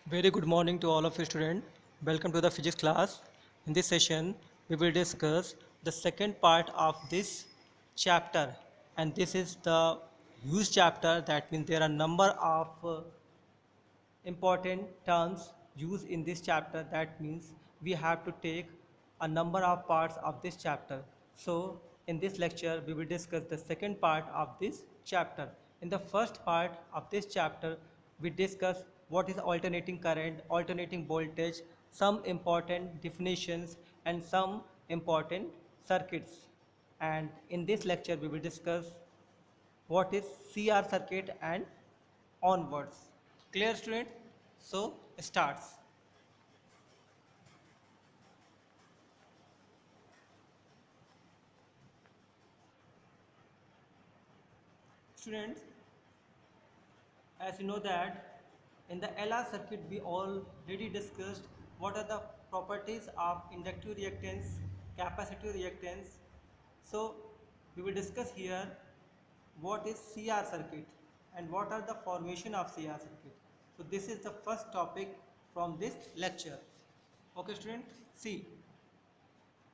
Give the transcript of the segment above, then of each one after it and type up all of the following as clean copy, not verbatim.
Very good morning to all of you students. Welcome to the physics class. In this session, we will discuss the second part of this chapter, and this is the huge chapter. That means there are number of important terms used in this chapter. That means we have to take a number of parts of this chapter. So in this lecture we will discuss the second part of this chapter. In the first part of this chapter we discuss what is alternating current, alternating voltage, some important definitions and some important circuits. And in this lecture we will discuss what is CR circuit and onwards. Clear student? So starts. Students, as you know that in the LR circuit we already discussed what are the properties of inductive reactance, capacitive reactance. So we will discuss here what is CR circuit and what are the formation of CR circuit. So this is the first topic from this lecture. Okay student, see,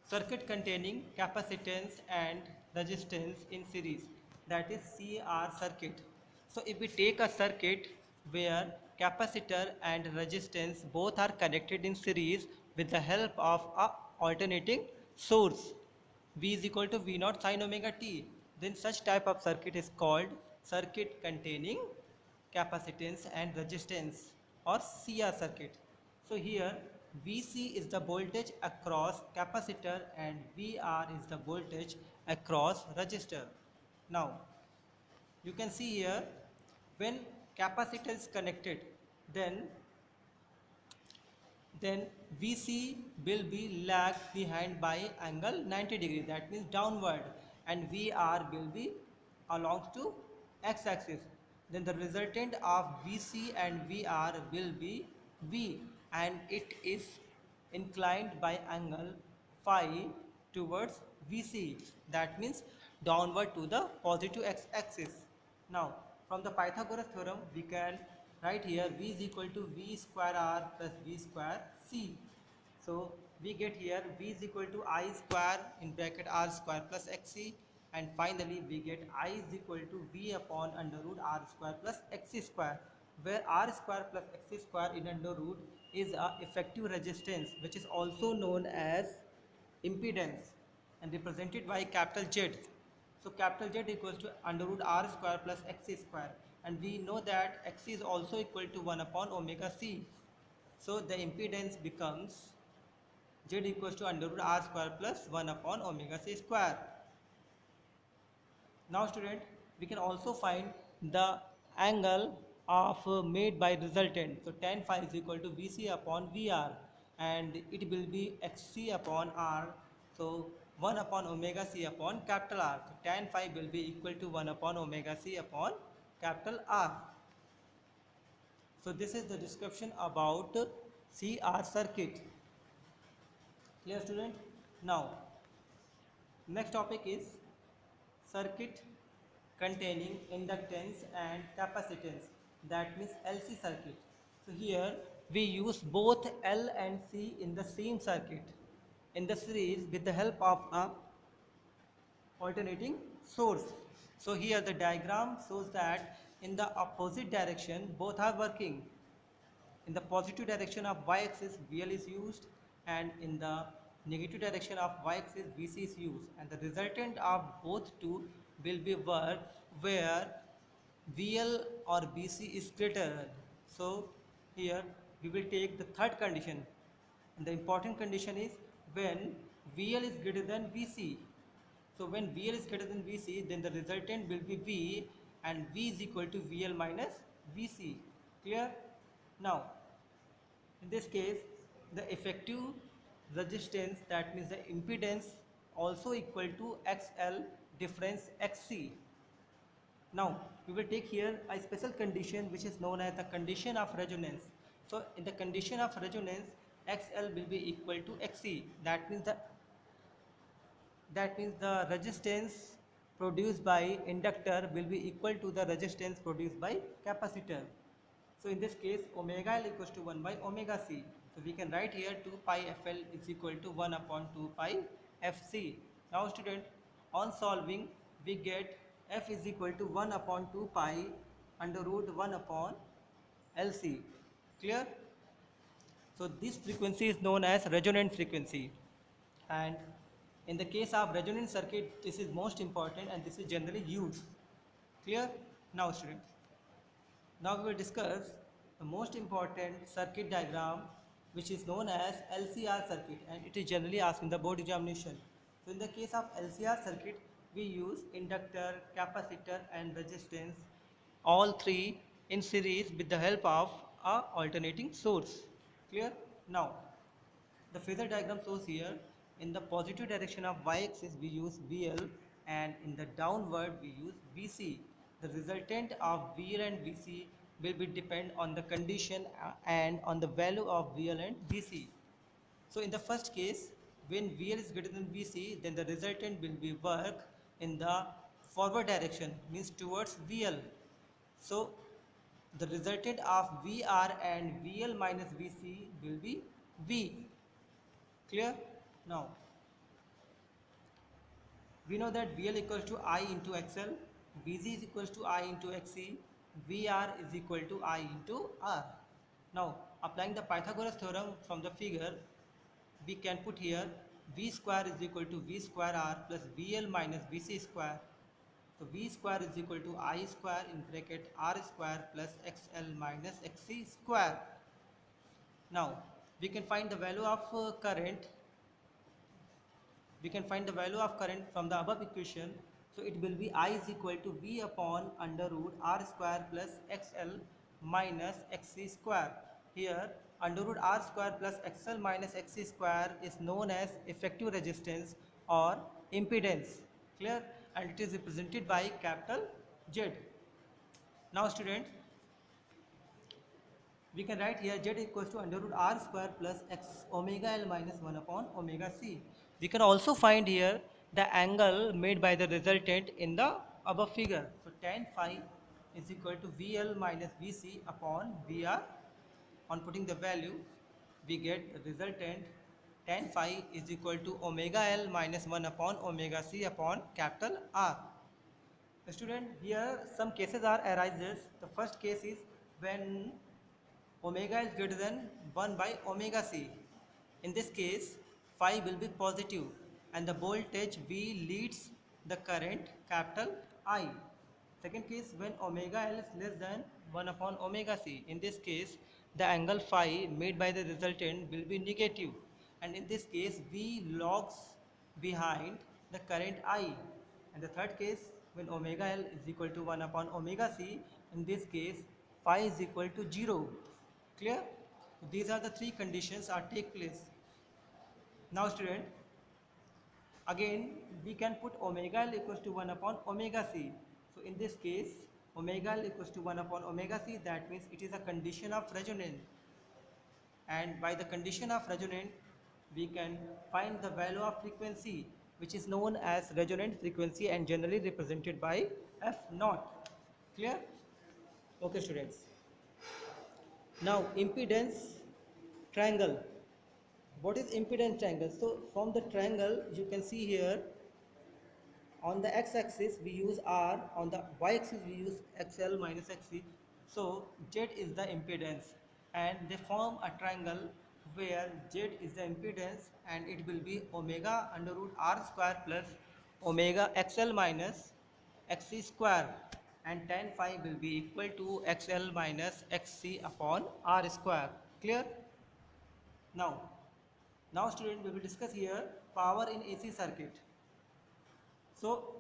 circuit containing capacitance and resistance in series, that is CR circuit. So if we take a circuit where capacitor and resistance both are connected in series with the help of a alternating source, V is equal to V naught sin omega t, then such type of circuit is called circuit containing capacitance and resistance or CR circuit. So here Vc is the voltage across capacitor and Vr is the voltage across resistor. Now you can see here when capacitor is connected, then then Vc will be lag behind by angle 90 degree, that means downward, and Vr will be along to x-axis. Then the resultant of Vc and Vr will be V, and it is inclined by angle phi towards Vc, that means downward to the positive x-axis. Now from the Pythagoras theorem we can write here V is equal to V square R plus V square C. So we get here V is equal to I square in bracket R square plus XC, and finally we get I is equal to V upon under root R square plus XC square, where R square plus XC square in under root is a effective resistance which is also known as impedance and represented by capital Z. So capital Z equals to under root R square plus XC square, and we know that XC is also equal to 1 upon omega C. So the impedance becomes Z equals to under root R square plus 1 upon omega C square. Now student, we can also find the angle of made by resultant. So tan phi is equal to Vc upon Vr, and it will be Xc upon R. So 1 upon omega C upon capital R. So tan phi will be equal to 1 upon omega C upon capital R. So this is the description about CR circuit. Clear student? Now next topic is circuit containing inductance and capacitance, that means LC circuit. So here we use both L and C in the same circuit in the series with the help of a alternating source. So here the diagram shows that in the opposite direction both are working. In the positive direction of y-axis VL is used, and in the negative direction of y-axis VC is used, and the resultant of both two will be work where VL or BC is greater. So here we will take the third condition, and the important condition is when VL is greater than VC. So when VL is greater than VC, then the resultant will be V, and V is equal to VL minus VC. Clear? Now in this case the effective resistance, that means the impedance, also equal to XL difference XC. Now we will take here a special condition which is known as the condition of resonance. So in the condition of resonance XL will be equal to XC, that means the resistance produced by inductor will be equal to the resistance produced by capacitor. So in this case, omega L equals to 1 by omega C. So we can write here 2 pi FL is equal to 1 upon 2 pi FC. Now student, on solving, we get F is equal to 1 upon 2 pi under root 1 upon LC. Clear? So this frequency is known as resonant frequency, and in the case of resonant circuit, this is most important and this is generally used. Clear? Now students, now we will discuss the most important circuit diagram, which is known as LCR circuit, and it is generally asked in the board examination. So in the case of LCR circuit, we use inductor, capacitor and resistance, all three in series with the help of a alternating source. Clear? Now the phasor diagram shows here, in the positive direction of y-axis we use VL, and in the downward we use VC. The resultant of VL and VC will be depend on the condition and on the value of VL and VC. So in the first case, when VL is greater than VC, then the resultant will be work in the forward direction, means towards VL. So the resultant of VR and VL minus VC will be V. Clear? Now we know that VL equals to I into XL, VG is equals to I into XC, VR is equal to I into R. Now applying the Pythagoras theorem from the figure, we can put here V square is equal to V square R plus VL minus VC square. So V square is equal to I square in bracket R square plus XL minus XC square. Now we can find the value of current. We can find the value of current from the above equation. So it will be I is equal to V upon under root R square plus XL minus XC square. Here under root R square plus XL minus XC square is known as effective resistance or impedance. Clear? And it is represented by capital Z. Now students, we can write here Z equals to under root R square plus X omega L minus 1 upon omega C. We can also find here the angle made by the resultant in the above figure. So tan phi is equal to VL minus VC upon VR. On putting the value, we get the resultant tan phi is equal to omega L minus 1 upon omega C upon capital R. Student, here some cases are arises. The first case is when omega is greater than 1 by omega C. In this case, phi will be positive and the voltage V leads the current capital I. Second case, when omega L is less than 1 upon omega C. In this case, the angle phi made by the resultant will be negative, and in this case V logs behind the current I. And the third case, when omega L is equal to 1 upon omega C, in this case phi is equal to 0. Clear? These are the three conditions are take place. Now student, again we can put omega L equals to 1 upon omega C. So in this case, omega L equals to 1 upon omega C, that means it is a condition of resonance, and by the condition of resonance we can find the value of frequency, which is known as resonant frequency and generally represented by F naught. Clear? Okay students, now impedance triangle. What is impedance triangle? So from the triangle you can see here, on the x-axis we use R, on the y-axis we use XL minus XC. So Z is the impedance and they form a triangle where Z is the impedance, and it will be omega under root R square plus omega XL minus XC square, and tan phi will be equal to XL minus XC upon R square. Clear? Now student, we will discuss here power in AC circuit. So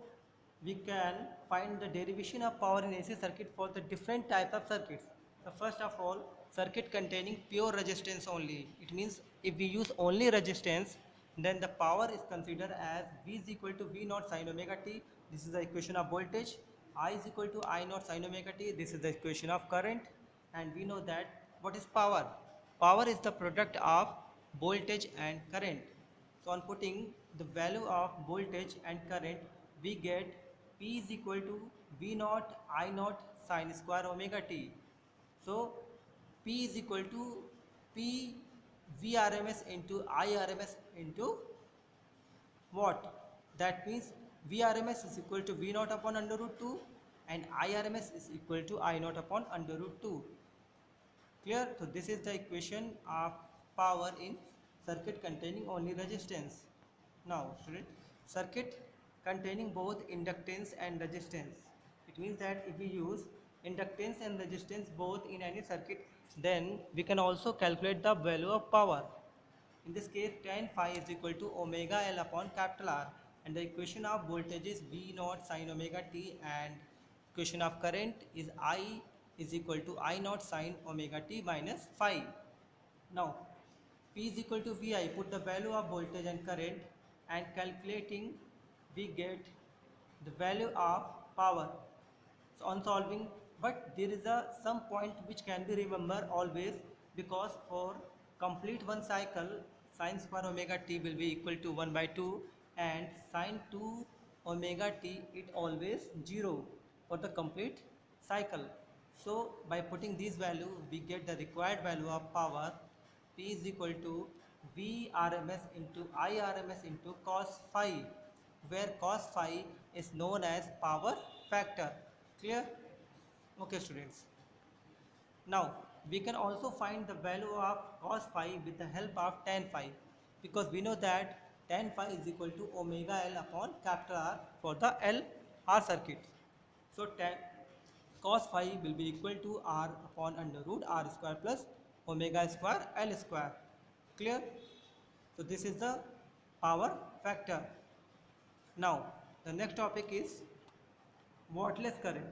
we can find the derivation of power in AC circuit for the different types of circuits. So first of all, circuit containing pure resistance only. It means if we use only resistance, then the power is considered as V is equal to V naught sin omega t. This is the equation of voltage. I is equal to I naught sin omega t. This is the equation of current. And we know that what is power? Power is the product of voltage and current. So on putting the value of voltage and current, we get P is equal to V naught I naught sin square omega t. So P is equal to P VRMS into IRMS into what? That means Vrms is equal to V naught upon under root 2 and Irms is equal to I naught upon under root 2. Clear? So this is the equation of power in circuit containing only resistance. Now student, circuit containing both inductance and resistance. It means that if we use inductance and resistance both in any circuit, then we can also calculate the value of power. In this case, tan phi is equal to omega L upon capital R, and the equation of voltage is V naught sin omega t, and equation of current is I is equal to I naught sin omega t minus phi. Now, P is equal to VI, put the value of voltage and current, and calculating we get the value of power. So on solving, but there is a some point which can be remembered always, because for complete one cycle sin square omega t will be equal to 1 by 2, and sin 2 omega t it always 0 for the complete cycle. So by putting these value we get the required value of power. P is equal to Vrms into Irms into cos phi, where cos phi is known as power factor. Clear? Okay students. Now we can also find the value of cos phi with the help of tan phi, because we know that tan phi is equal to omega L upon capital R for the L R circuit. So tan cos phi will be equal to R upon under root R square plus omega square L square. Clear? So this is the power factor. Now the next topic is wattless current.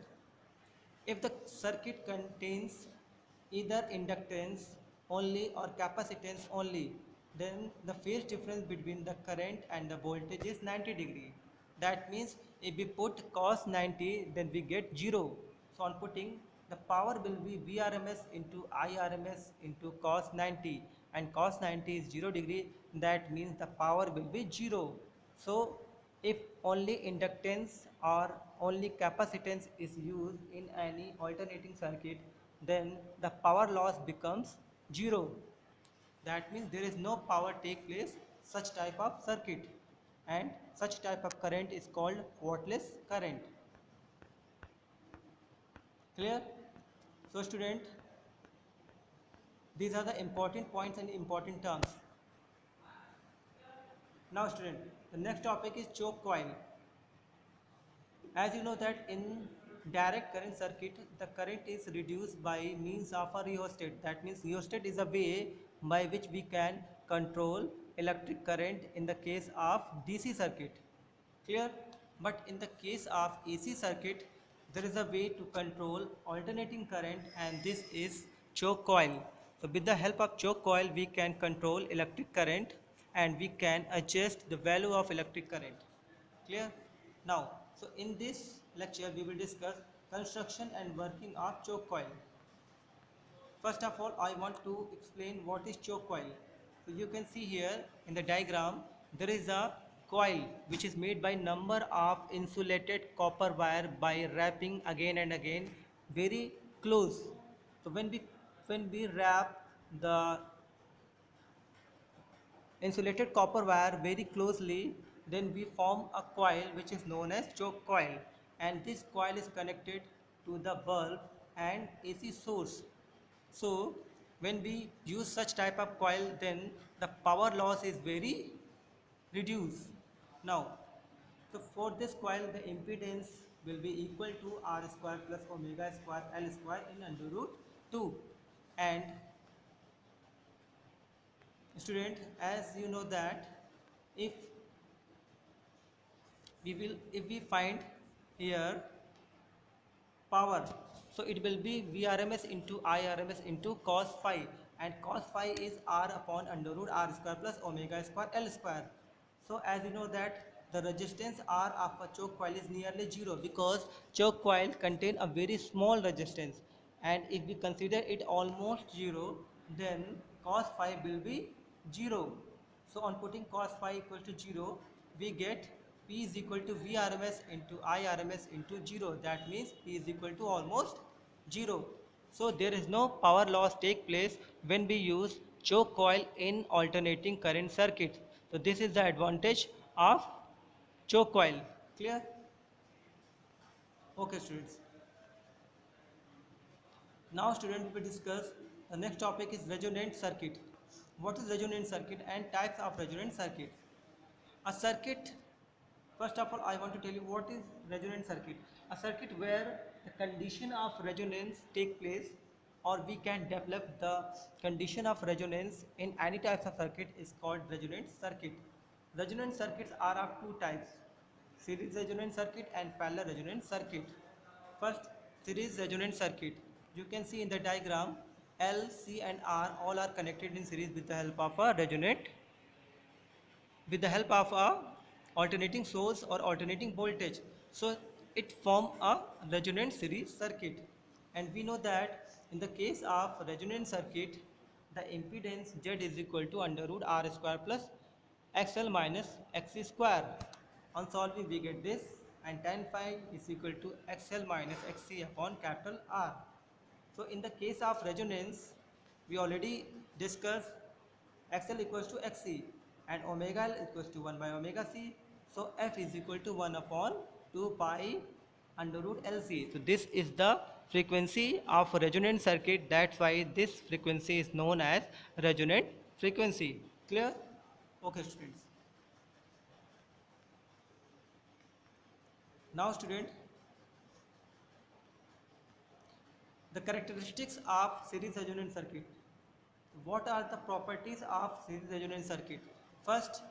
If the circuit contains either inductance only or capacitance only, then the phase difference between the current and the voltage is 90 degree. That means if we put cos 90, then we get 0. So on putting, the power will be Vrms into Irms into cos 90, and cos 90 is 0 degree, that means the power will be 0. So if only inductance or only capacitance is used in any alternating circuit, then the power loss becomes 0. That means there is no power take place such type of circuit, and such type of current is called wattless current. Clear? So student, these are the important points and important terms. Now student, the next topic is choke coil. As you know that in direct current circuit, the current is reduced by means of a rheostat. That means rheostat is a way by which we can control electric current in the case of DC circuit. Clear? But in the case of AC circuit, there is a way to control alternating current, and this is choke coil. So with the help of choke coil, we can control electric current, and we can adjust the value of electric current. Clear? Now, so in this lecture we will discuss construction and working of choke coil. First of all, I want to explain what is choke coil. So you can see here in the diagram there is a coil which is made by number of insulated copper wire by wrapping again and again very close. So when we wrap the insulated copper wire very closely, then we form a coil which is known as choke coil, and this coil is connected to the bulb and AC source. So when we use such type of coil, then the power loss is very reduced. Now, so for this coil the impedance will be equal to R square plus omega square L square in under root 2. And student, as you know that if we find here power, so it will be Vrms into Irms into cos phi, and cos phi is R upon under root R square plus omega square L square. So as you know that the resistance R of a choke coil is nearly 0, because choke coil contain a very small resistance, and if we consider it almost 0, then cos phi will be 0. So on putting cos phi equal to 0, we get P is equal to Vrms into Irms into 0. That means P is equal to almost 0. So there is no power loss take place when we use choke coil in alternating current circuit. So this is the advantage of choke coil. Clear? Okay students. Now students, we discuss the next topic is resonant circuit. What is resonant circuit and types of resonant circuit? A circuit, first of all I want to tell you what is resonant circuit. A circuit where the condition of resonance take place, or we can develop the condition of resonance in any types of circuit, is called resonant circuit. Resonant circuits are of two types: series resonant circuit and parallel resonant circuit. First, series resonant circuit. You can see in the diagram L, C and R all are connected in series with the help of a resonant, with the help of a alternating source or alternating voltage. So it form a resonant series circuit. And we know that in the case of resonant circuit, the impedance Z is equal to under root R square plus XL minus XC square. On solving we get this, and tan phi is equal to XL minus XC upon capital R. So in the case of resonance, we already discussed XL equals to XC and omega L equals to 1 by omega C. So F is equal to 1 upon 2 pi under root LC. So this is the frequency of resonant circuit. That's why this frequency is known as resonant frequency. Clear? Okay students. Now student, the characteristics of series resonant circuit. What are the properties of series resonant circuit? First,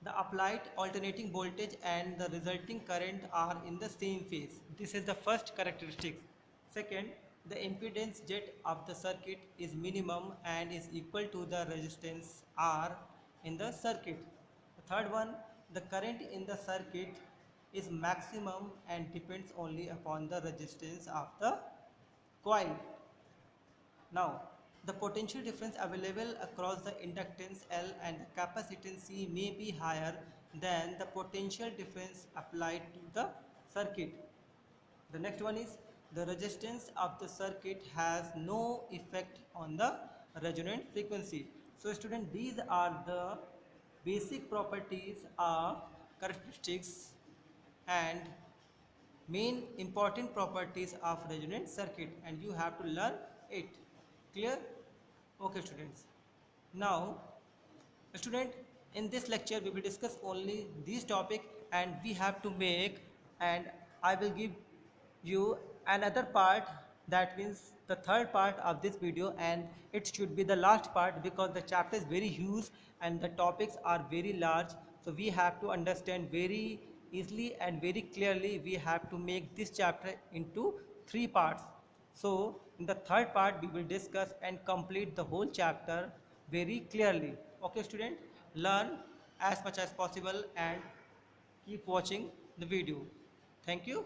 the applied alternating voltage and the resulting current are in the same phase. This is the first characteristic. Second, the impedance Z of the circuit is minimum and is equal to the resistance R in the circuit. The third one, the current in the circuit is maximum and depends only upon the resistance of the coil. Now, the potential difference available across the inductance L and the capacitance C may be higher than the potential difference applied to the circuit. The next one is the resistance of the circuit has no effect on the resonant frequency. So student, these are the basic properties of characteristics and main important properties of resonant circuit, and you have to learn it. Clear? Okay students. Now student, in this lecture we will discuss only these topic, and we have to make, and I will give you another part, that means the third part of this video, and it should be the last part because the chapter is very huge and the topics are very large. So we have to understand very easily and very clearly. We have to make this chapter into three parts. So in the third part we will discuss and complete the whole chapter very clearly. Okay student, learn as much as possible and keep watching the video. Thank you.